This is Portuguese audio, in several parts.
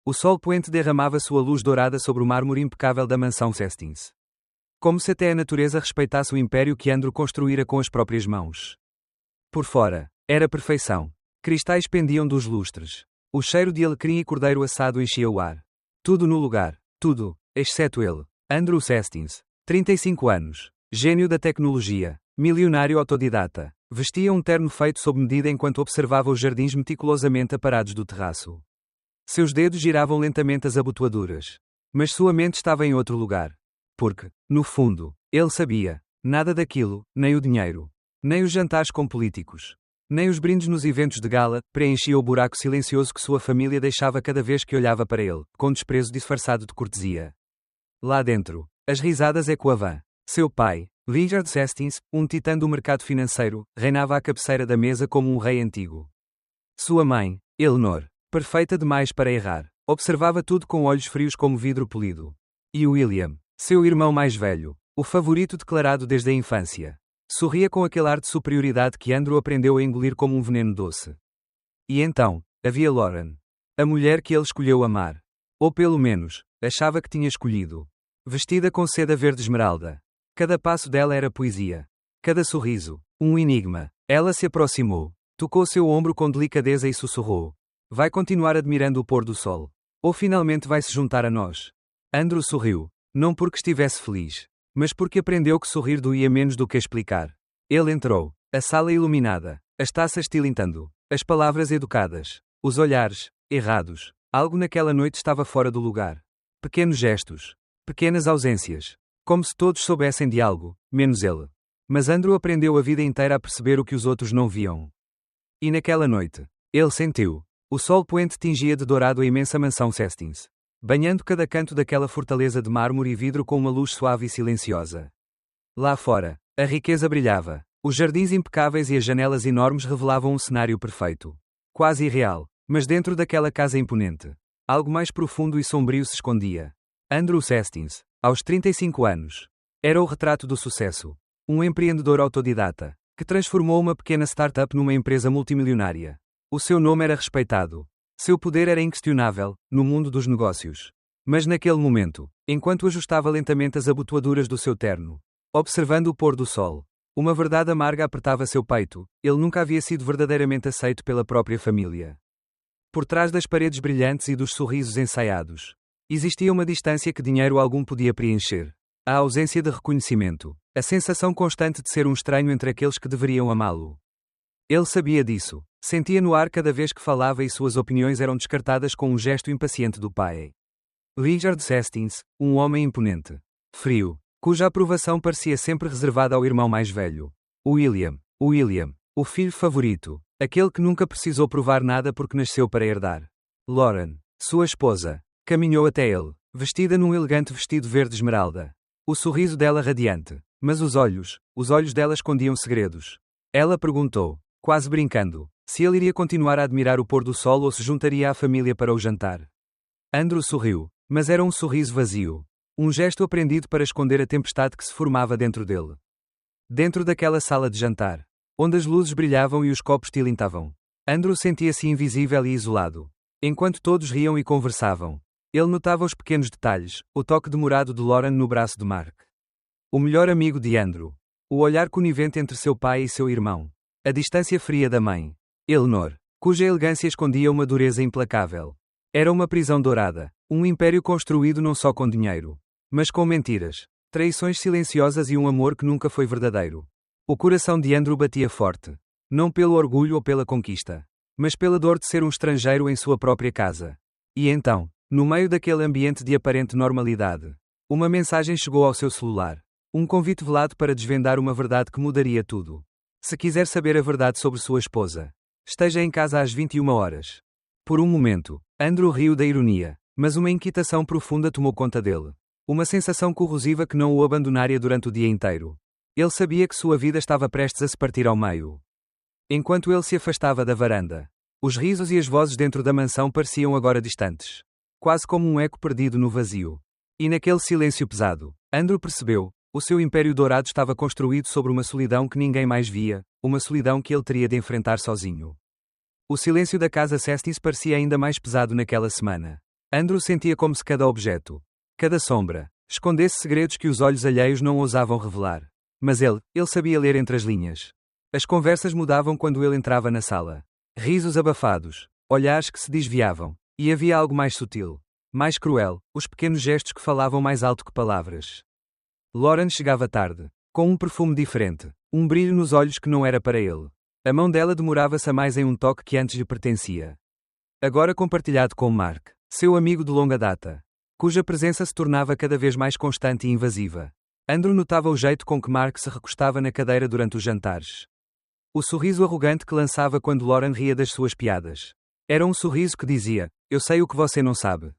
O sol poente derramava sua luz dourada sobre o mármore impecável da mansão Sestins. Como se até a natureza respeitasse o império que Andrew construíra com as próprias mãos. Por fora, era perfeição. Cristais pendiam dos lustres. O cheiro de alecrim e cordeiro assado enchia o ar. Tudo no lugar, tudo, exceto ele. Andrew Sestins, 35 anos, gênio da tecnologia, milionário autodidata, vestia um terno feito sob medida enquanto observava os jardins meticulosamente aparados do terraço. Seus dedos giravam lentamente as abotoaduras. Mas sua mente estava em outro lugar. Porque, no fundo, ele sabia, nada daquilo, nem o dinheiro, nem os jantares com políticos, nem os brindes nos eventos de gala, preenchia o buraco silencioso que sua família deixava cada vez que olhava para ele, com desprezo disfarçado de cortesia. Lá dentro, as risadas ecoavam. Seu pai, Richard Sestins, um titã do mercado financeiro, reinava à cabeceira da mesa como um rei antigo. Sua mãe, Eleanor, perfeita demais para errar, observava tudo com olhos frios como vidro polido. E William, seu irmão mais velho, o favorito declarado desde a infância, sorria com aquele ar de superioridade que Andrew aprendeu a engolir como um veneno doce. E então, havia Lauren, a mulher que ele escolheu amar. Ou pelo menos, achava que tinha escolhido. Vestida com seda verde esmeralda. Cada passo dela era poesia. Cada sorriso, um enigma. Ela se aproximou, tocou seu ombro com delicadeza e sussurrou: vai continuar admirando o pôr do sol. Ou finalmente vai se juntar a nós. Andrew sorriu, não porque estivesse feliz, mas porque aprendeu que sorrir doía menos do que explicar. Ele entrou, a sala iluminada, as taças tilintando, as palavras educadas, os olhares, errados. Algo naquela noite estava fora do lugar. Pequenos gestos, pequenas ausências, como se todos soubessem de algo, menos ele. Mas Andrew aprendeu a vida inteira a perceber o que os outros não viam. E naquela noite, ele sentiu. O sol poente tingia de dourado a imensa mansão Sestins, banhando cada canto daquela fortaleza de mármore e vidro com uma luz suave e silenciosa. Lá fora, a riqueza brilhava, os jardins impecáveis e as janelas enormes revelavam um cenário perfeito. Quase irreal, mas dentro daquela casa imponente, algo mais profundo e sombrio se escondia. Andrew Sestins, aos 35 anos, era o retrato do sucesso. Um empreendedor autodidata, que transformou uma pequena startup numa empresa multimilionária. O seu nome era respeitado. Seu poder era inquestionável, no mundo dos negócios. Mas naquele momento, enquanto ajustava lentamente as abotoaduras do seu terno, observando o pôr do sol, uma verdade amarga apertava seu peito. Ele nunca havia sido verdadeiramente aceito pela própria família. Por trás das paredes brilhantes e dos sorrisos ensaiados, existia uma distância que dinheiro algum podia preencher. A ausência de reconhecimento, a sensação constante de ser um estranho entre aqueles que deveriam amá-lo. Ele sabia disso. Sentia no ar cada vez que falava e suas opiniões eram descartadas com um gesto impaciente do pai. Richard Sestins, um homem imponente, frio, cuja aprovação parecia sempre reservada ao irmão mais velho. William, o filho favorito, aquele que nunca precisou provar nada porque nasceu para herdar. Lauren, sua esposa, caminhou até ele, vestida num elegante vestido verde esmeralda. O sorriso dela radiante, mas os olhos dela escondiam segredos. Ela perguntou, quase brincando, se ele iria continuar a admirar o pôr do sol ou se juntaria à família para o jantar. Andrew sorriu, mas era um sorriso vazio. Um gesto aprendido para esconder a tempestade que se formava dentro dele. Dentro daquela sala de jantar, onde as luzes brilhavam e os copos tilintavam, Andrew sentia-se invisível e isolado. Enquanto todos riam e conversavam, ele notava os pequenos detalhes, o toque demorado de Lauren no braço de Mark. O melhor amigo de Andrew. O olhar conivente entre seu pai e seu irmão. A distância fria da mãe, Eleanor, cuja elegância escondia uma dureza implacável. Era uma prisão dourada, um império construído não só com dinheiro, mas com mentiras, traições silenciosas e um amor que nunca foi verdadeiro. O coração de Andrew batia forte, não pelo orgulho ou pela conquista, mas pela dor de ser um estrangeiro em sua própria casa. E então, no meio daquele ambiente de aparente normalidade, uma mensagem chegou ao seu celular. Um convite velado para desvendar uma verdade que mudaria tudo. Se quiser saber a verdade sobre sua esposa, esteja em casa às 21 horas. Por um momento, Andrew riu da ironia, mas uma inquietação profunda tomou conta dele. Uma sensação corrosiva que não o abandonaria durante o dia inteiro. Ele sabia que sua vida estava prestes a se partir ao meio. Enquanto ele se afastava da varanda, os risos e as vozes dentro da mansão pareciam agora distantes. Quase como um eco perdido no vazio. E naquele silêncio pesado, Andrew percebeu. O seu império dourado estava construído sobre uma solidão que ninguém mais via, uma solidão que ele teria de enfrentar sozinho. O silêncio da casa Sestins parecia ainda mais pesado naquela semana. Andrew sentia como se cada objeto, cada sombra, escondesse segredos que os olhos alheios não ousavam revelar. Mas ele sabia ler entre as linhas. As conversas mudavam quando ele entrava na sala. Risos abafados, olhares que se desviavam. E havia algo mais sutil, mais cruel, os pequenos gestos que falavam mais alto que palavras. Lauren chegava tarde, com um perfume diferente, um brilho nos olhos que não era para ele. A mão dela demorava-se a mais em um toque que antes lhe pertencia. Agora compartilhado com Mark, seu amigo de longa data, cuja presença se tornava cada vez mais constante e invasiva. Andrew notava o jeito com que Mark se recostava na cadeira durante os jantares. O sorriso arrogante que lançava quando Lauren ria das suas piadas. Era um sorriso que dizia: "Eu sei o que você não sabe."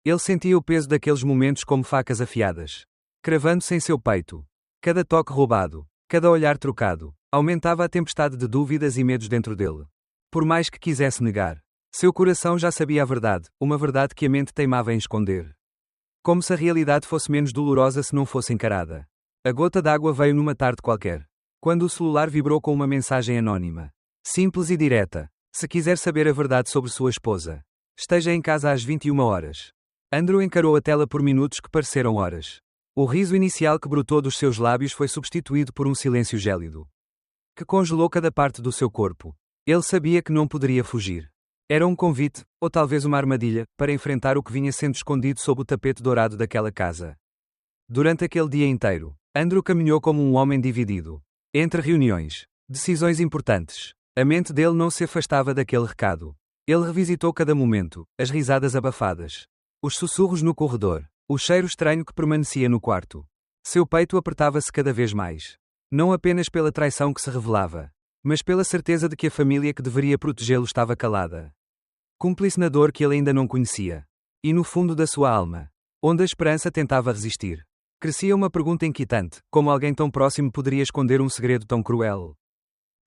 Ele sentia o peso daqueles momentos como facas afiadas, cravando-se em seu peito. Cada toque roubado, cada olhar trocado, aumentava a tempestade de dúvidas e medos dentro dele. Por mais que quisesse negar, seu coração já sabia a verdade, uma verdade que a mente teimava em esconder. Como se a realidade fosse menos dolorosa se não fosse encarada. A gota d'água veio numa tarde qualquer, quando o celular vibrou com uma mensagem anônima. Simples e direta. Se quiser saber a verdade sobre sua esposa, esteja em casa às 21 horas. Andrew encarou a tela por minutos que pareceram horas. O riso inicial que brotou dos seus lábios foi substituído por um silêncio gélido, que congelou cada parte do seu corpo. Ele sabia que não poderia fugir. Era um convite, ou talvez uma armadilha, para enfrentar o que vinha sendo escondido sob o tapete dourado daquela casa. Durante aquele dia inteiro, Andrew caminhou como um homem dividido. Entre reuniões, decisões importantes, a mente dele não se afastava daquele recado. Ele revisitou cada momento, as risadas abafadas, os sussurros no corredor, o cheiro estranho que permanecia no quarto. Seu peito apertava-se cada vez mais. Não apenas pela traição que se revelava, mas pela certeza de que a família que deveria protegê-lo estava calada. Cúmplice na dor que ele ainda não conhecia. E no fundo da sua alma, onde a esperança tentava resistir, crescia uma pergunta inquietante: como alguém tão próximo poderia esconder um segredo tão cruel?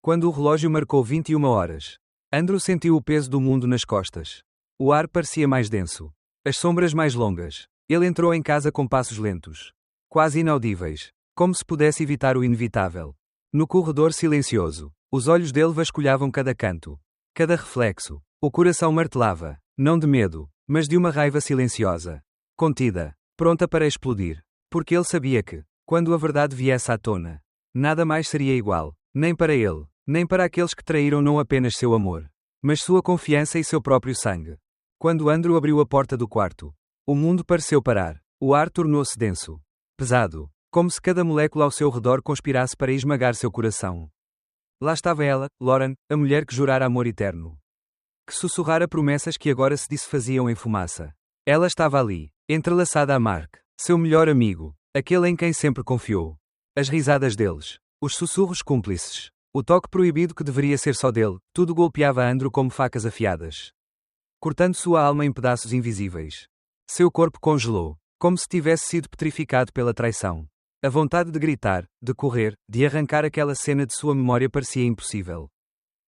Quando o relógio marcou 21 horas, Andrew sentiu o peso do mundo nas costas. O ar parecia mais denso, as sombras mais longas. Ele entrou em casa com passos lentos, quase inaudíveis, como se pudesse evitar o inevitável. No corredor silencioso, os olhos dele vasculhavam cada canto, cada reflexo. O coração martelava, não de medo, mas de uma raiva silenciosa, contida, pronta para explodir. Porque ele sabia que, quando a verdade viesse à tona, nada mais seria igual, nem para ele, nem para aqueles que traíram não apenas seu amor, mas sua confiança e seu próprio sangue. Quando Andrew abriu a porta do quarto, o mundo pareceu parar. O ar tornou-se denso, pesado, como se cada molécula ao seu redor conspirasse para esmagar seu coração. Lá estava ela, Lauren, a mulher que jurara amor eterno, que sussurrara promessas que agora se desfaziam em fumaça. Ela estava ali, entrelaçada a Mark, seu melhor amigo, aquele em quem sempre confiou. As risadas deles, os sussurros cúmplices, o toque proibido que deveria ser só dele, tudo golpeava Andrew como facas afiadas, cortando sua alma em pedaços invisíveis. Seu corpo congelou, como se tivesse sido petrificado pela traição. A vontade de gritar, de correr, de arrancar aquela cena de sua memória parecia impossível.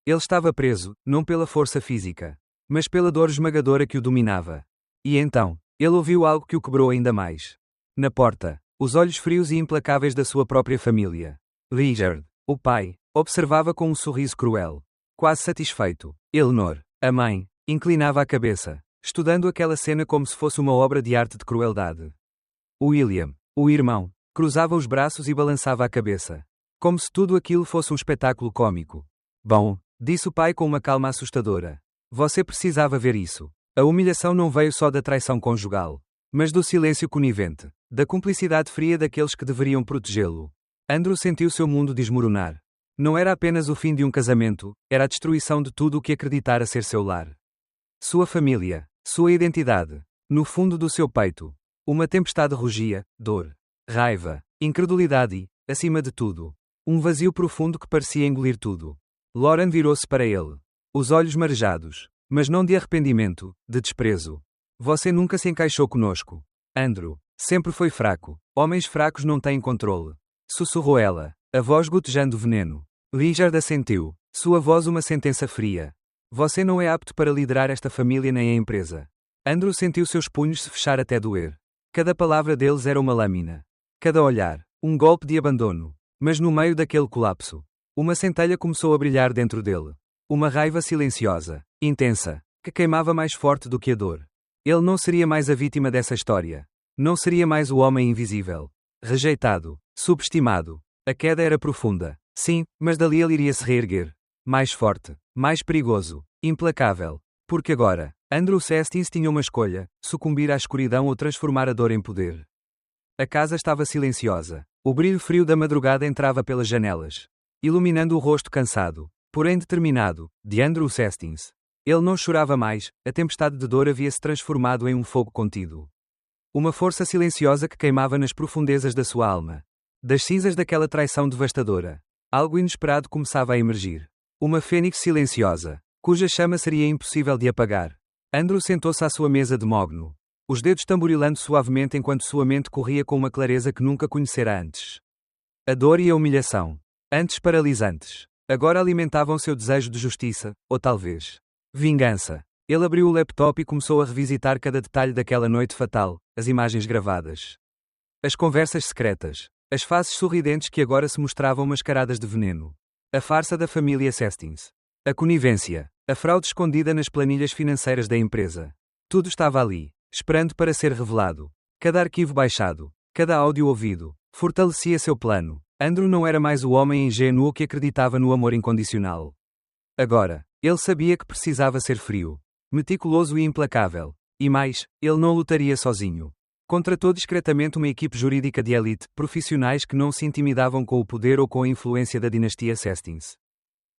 Ele estava preso, não pela força física, mas pela dor esmagadora que o dominava. E então, ele ouviu algo que o quebrou ainda mais. Na porta, os olhos frios e implacáveis da sua própria família. Richard, o pai, observava com um sorriso cruel. Quase satisfeito. Eleanor, a mãe, inclinava a cabeça, estudando aquela cena como se fosse uma obra de arte de crueldade. William, o irmão, cruzava os braços e balançava a cabeça, como se tudo aquilo fosse um espetáculo cômico. Bom, disse o pai com uma calma assustadora. Você precisava ver isso. A humilhação não veio só da traição conjugal, mas do silêncio conivente, da cumplicidade fria daqueles que deveriam protegê-lo. Andrew sentiu seu mundo desmoronar. Não era apenas o fim de um casamento, era a destruição de tudo o que acreditara ser seu lar. Sua família, sua identidade. No fundo do seu peito, uma tempestade rugia, dor, raiva, incredulidade e, acima de tudo, um vazio profundo que parecia engolir tudo. Lauren virou-se para ele, os olhos marejados, mas não de arrependimento, de desprezo. Você nunca se encaixou conosco. Andrew, sempre foi fraco. Homens fracos não têm controle. Sussurrou ela, a voz gotejando veneno. Richard assentiu, sua voz uma sentença fria. Você não é apto para liderar esta família nem a empresa. Andrew sentiu seus punhos se fechar até doer. Cada palavra deles era uma lâmina. Cada olhar, um golpe de abandono. Mas no meio daquele colapso, uma centelha começou a brilhar dentro dele. Uma raiva silenciosa, intensa, que queimava mais forte do que a dor. Ele não seria mais a vítima dessa história. Não seria mais o homem invisível. Rejeitado. Subestimado. A queda era profunda. Sim, mas dali ele iria se reerguer. Mais forte. Mais perigoso. Implacável. Porque agora, Andrew Sestins tinha uma escolha: sucumbir à escuridão ou transformar a dor em poder. A casa estava silenciosa. O brilho frio da madrugada entrava pelas janelas, iluminando o rosto cansado, porém determinado, de Andrew Sestins. Ele não chorava mais, a tempestade de dor havia se transformado em um fogo contido. Uma força silenciosa que queimava nas profundezas da sua alma. Das cinzas daquela traição devastadora, algo inesperado começava a emergir. Uma fênix silenciosa, cuja chama seria impossível de apagar. Andrew sentou-se à sua mesa de mogno, os dedos tamborilando suavemente enquanto sua mente corria com uma clareza que nunca conhecera antes. A dor e a humilhação, antes paralisantes, agora alimentavam seu desejo de justiça, ou talvez vingança. Ele abriu o laptop e começou a revisitar cada detalhe daquela noite fatal, as imagens gravadas, as conversas secretas, as faces sorridentes que agora se mostravam mascaradas de veneno. A farsa da família Sestins. A conivência. A fraude escondida nas planilhas financeiras da empresa. Tudo estava ali, esperando para ser revelado. Cada arquivo baixado, cada áudio ouvido, fortalecia seu plano. Andrew não era mais o homem ingênuo que acreditava no amor incondicional. Agora, ele sabia que precisava ser frio, meticuloso e implacável. E mais, ele não lutaria sozinho. Contratou discretamente uma equipe jurídica de elite, profissionais que não se intimidavam com o poder ou com a influência da dinastia Sestins.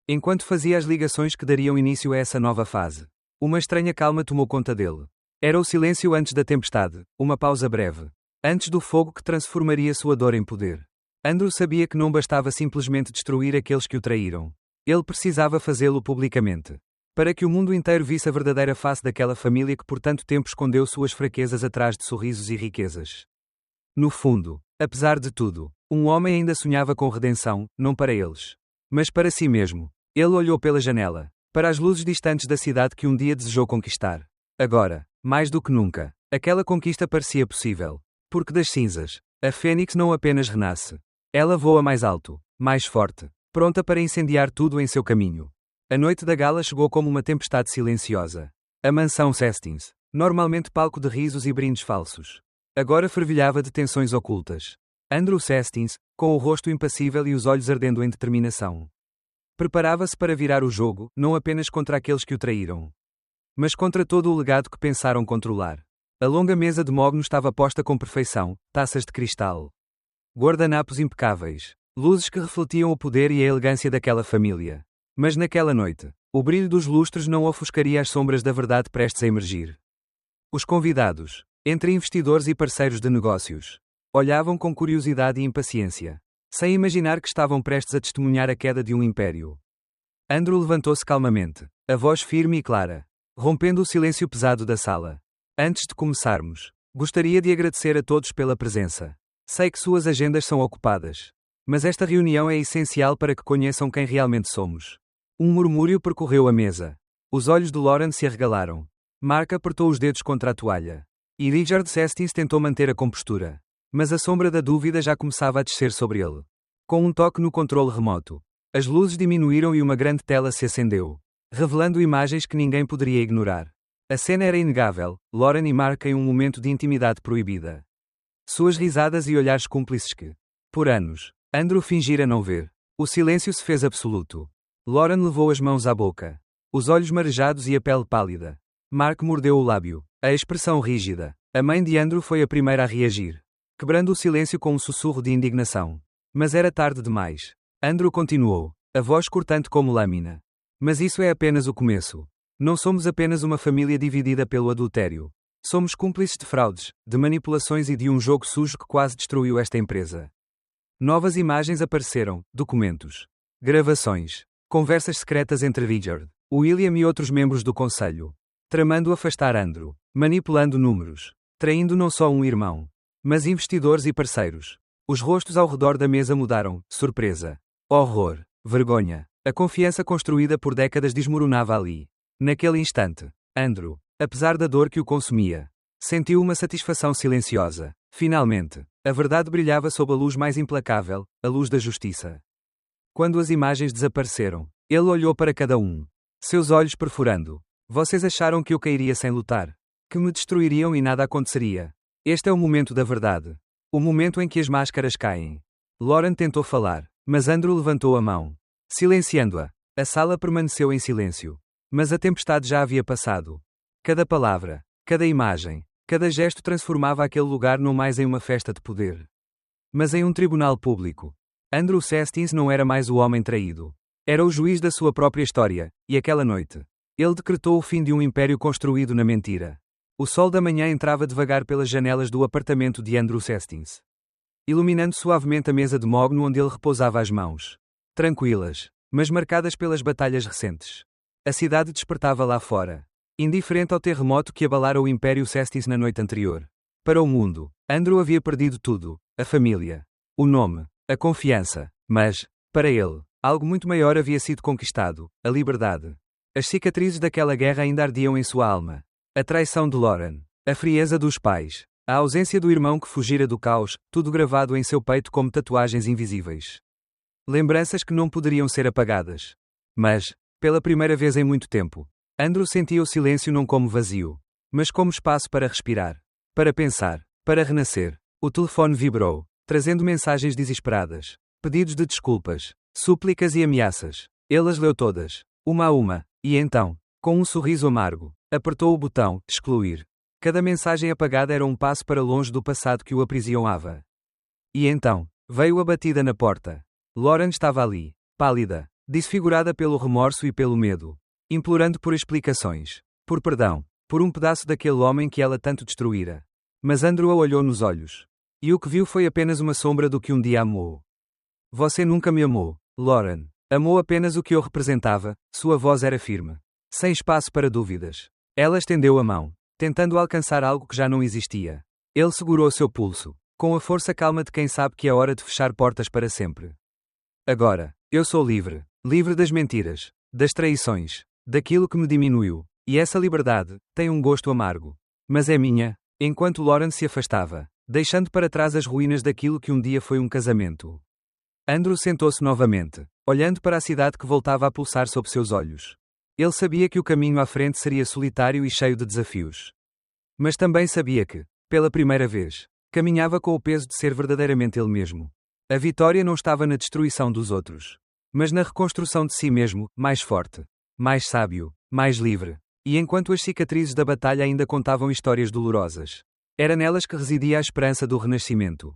Enquanto fazia as ligações que dariam início a essa nova fase, uma estranha calma tomou conta dele. Era o silêncio antes da tempestade, uma pausa breve, antes do fogo que transformaria sua dor em poder. Andrew sabia que não bastava simplesmente destruir aqueles que o traíram. Ele precisava fazê-lo publicamente, para que o mundo inteiro visse a verdadeira face daquela família que por tanto tempo escondeu suas fraquezas atrás de sorrisos e riquezas. No fundo, apesar de tudo, um homem ainda sonhava com redenção, não para eles, mas para si mesmo. Ele olhou pela janela, para as luzes distantes da cidade que um dia desejou conquistar. Agora, mais do que nunca, aquela conquista parecia possível. Porque das cinzas, a fênix não apenas renasce. Ela voa mais alto, mais forte, pronta para incendiar tudo em seu caminho. A noite da gala chegou como uma tempestade silenciosa. A mansão Sestins, normalmente palco de risos e brindes falsos, agora fervilhava de tensões ocultas. Andrew Sestins, com o rosto impassível e os olhos ardendo em determinação, preparava-se para virar o jogo, não apenas contra aqueles que o traíram, mas contra todo o legado que pensaram controlar. A longa mesa de mogno estava posta com perfeição, taças de cristal, guardanapos impecáveis, luzes que refletiam o poder e a elegância daquela família. Mas naquela noite, o brilho dos lustres não ofuscaria as sombras da verdade prestes a emergir. Os convidados, entre investidores e parceiros de negócios, olhavam com curiosidade e impaciência, sem imaginar que estavam prestes a testemunhar a queda de um império. Andrew levantou-se calmamente, a voz firme e clara, rompendo o silêncio pesado da sala. Antes de começarmos, gostaria de agradecer a todos pela presença. Sei que suas agendas são ocupadas, mas esta reunião é essencial para que conheçam quem realmente somos. Um murmúrio percorreu a mesa. Os olhos de Lauren se arregalaram. Mark apertou os dedos contra a toalha. E Richard Sestins tentou manter a compostura. Mas a sombra da dúvida já começava a descer sobre ele. Com um toque no controle remoto, as luzes diminuíram e uma grande tela se acendeu, revelando imagens que ninguém poderia ignorar. A cena era inegável, Lauren e Mark em um momento de intimidade proibida. Suas risadas e olhares cúmplices que, por anos, Andrew fingira não ver. O silêncio se fez absoluto. Lauren levou as mãos à boca, os olhos marejados e a pele pálida. Mark mordeu o lábio, a expressão rígida. A mãe de Andrew foi a primeira a reagir, quebrando o silêncio com um sussurro de indignação. Mas era tarde demais. Andrew continuou, a voz cortante como lâmina. Mas isso é apenas o começo. Não somos apenas uma família dividida pelo adultério. Somos cúmplices de fraudes, de manipulações e de um jogo sujo que quase destruiu esta empresa. Novas imagens apareceram, documentos, gravações, conversas secretas entre Richard, William e outros membros do conselho, tramando afastar Andrew, manipulando números, traindo não só um irmão, mas investidores e parceiros. Os rostos ao redor da mesa mudaram, surpresa, horror, vergonha. A confiança construída por décadas desmoronava ali. Naquele instante, Andrew, apesar da dor que o consumia, sentiu uma satisfação silenciosa. Finalmente, a verdade brilhava sob a luz mais implacável, a luz da justiça. Quando as imagens desapareceram, ele olhou para cada um, seus olhos perfurando. Vocês acharam que eu cairia sem lutar? Que me destruiriam e nada aconteceria. Este é o momento da verdade. O momento em que as máscaras caem. Lauren tentou falar, mas Andrew levantou a mão, silenciando-a. A sala permaneceu em silêncio. Mas a tempestade já havia passado. Cada palavra, cada imagem, cada gesto transformava aquele lugar não mais em uma festa de poder, mas em um tribunal público. Andrew Sestins não era mais o homem traído. Era o juiz da sua própria história, e aquela noite, ele decretou o fim de um império construído na mentira. O sol da manhã entrava devagar pelas janelas do apartamento de Andrew Sestins, iluminando suavemente a mesa de mogno onde ele repousava as mãos. Tranquilas, mas marcadas pelas batalhas recentes. A cidade despertava lá fora, indiferente ao terremoto que abalara o Império Sestins na noite anterior. Para o mundo, Andrew havia perdido tudo: a família, o nome, a confiança. Mas, para ele, algo muito maior havia sido conquistado: a liberdade. As cicatrizes daquela guerra ainda ardiam em sua alma. A traição de Lauren, a frieza dos pais, a ausência do irmão que fugira do caos, tudo gravado em seu peito como tatuagens invisíveis. Lembranças que não poderiam ser apagadas. Mas, pela primeira vez em muito tempo, Andrew sentia o silêncio não como vazio, mas como espaço para respirar, para pensar, para renascer. O telefone vibrou, trazendo mensagens desesperadas, pedidos de desculpas, súplicas e ameaças. Ele as leu todas, uma a uma, e então, com um sorriso amargo, apertou o botão excluir. Cada mensagem apagada era um passo para longe do passado que o aprisionava. E então, veio a batida na porta. Lauren estava ali, pálida, desfigurada pelo remorso e pelo medo, implorando por explicações, por perdão, por um pedaço daquele homem que ela tanto destruíra. Mas Andrew a olhou nos olhos. E o que viu foi apenas uma sombra do que um dia amou. Você nunca me amou, Lauren. Amou apenas o que eu representava. Sua voz era firme, sem espaço para dúvidas. Ela estendeu a mão, tentando alcançar algo que já não existia. Ele segurou seu pulso, com a força calma de quem sabe que é hora de fechar portas para sempre. Agora, eu sou livre. Livre das mentiras, das traições, daquilo que me diminuiu. E essa liberdade tem um gosto amargo. Mas é minha. Enquanto Lauren se afastava, deixando para trás as ruínas daquilo que um dia foi um casamento. Andrew sentou-se novamente, olhando para a cidade que voltava a pulsar sob seus olhos. Ele sabia que o caminho à frente seria solitário e cheio de desafios. Mas também sabia que, pela primeira vez, caminhava com o peso de ser verdadeiramente ele mesmo. A vitória não estava na destruição dos outros, mas na reconstrução de si mesmo, mais forte, mais sábio, mais livre. E enquanto as cicatrizes da batalha ainda contavam histórias dolorosas, era nelas que residia a esperança do renascimento.